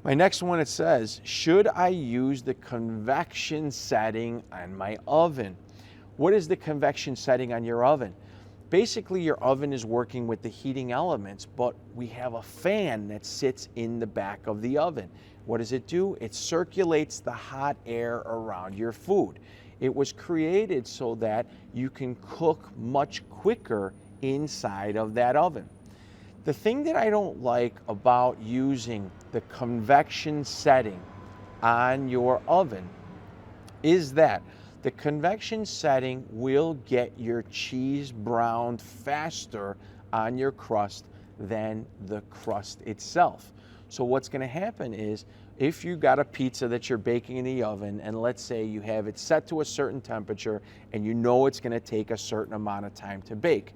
My next one, it says, should I use the convection setting on my oven? What is the convection setting on your oven? Basically, your oven is working with the heating elements, but we have a fan that sits in the back of the oven. What does it do? It circulates the hot air around your food. It was created so that you can cook much quicker inside of that oven. The thing that I don't like about using the convection setting on your oven is that the convection setting will get your cheese browned faster on your crust than the crust itself. So what's going to happen is, if you got a pizza that you're baking in the oven, and let's say you have it set to a certain temperature and you know it's going to take a certain amount of time to bake,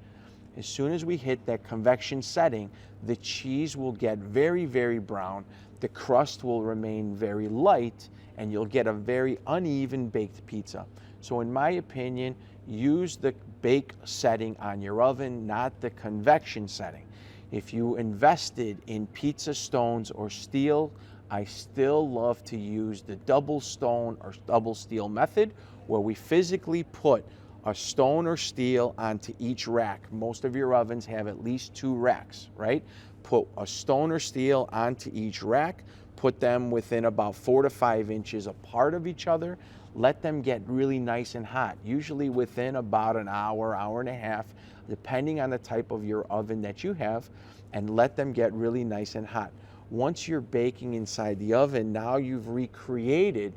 as soon as we hit that convection setting, the cheese will get very, very brown, the crust will remain very light, and you'll get a very uneven baked pizza. So in my opinion, use the bake setting on your oven, not the convection setting. If you invested in pizza stones or steel, I still love to use the double stone or double steel method, where we physically put a stone or steel onto each rack. Most of your ovens have at least 2 racks, right? Put a stone or steel onto each rack, put them within about 4 to 5 inches apart of each other, let them get really nice and hot, usually within about an hour, hour and a half, depending on the type of your oven that you have, and let them get really nice and hot. Once you're baking inside the oven, now you've recreated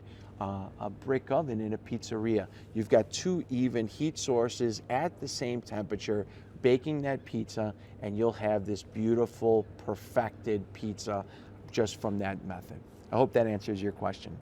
a brick oven in a pizzeria. You've got 2 even heat sources at the same temperature baking that pizza, and you'll have this beautiful, perfected pizza just from that method. I hope that answers your question.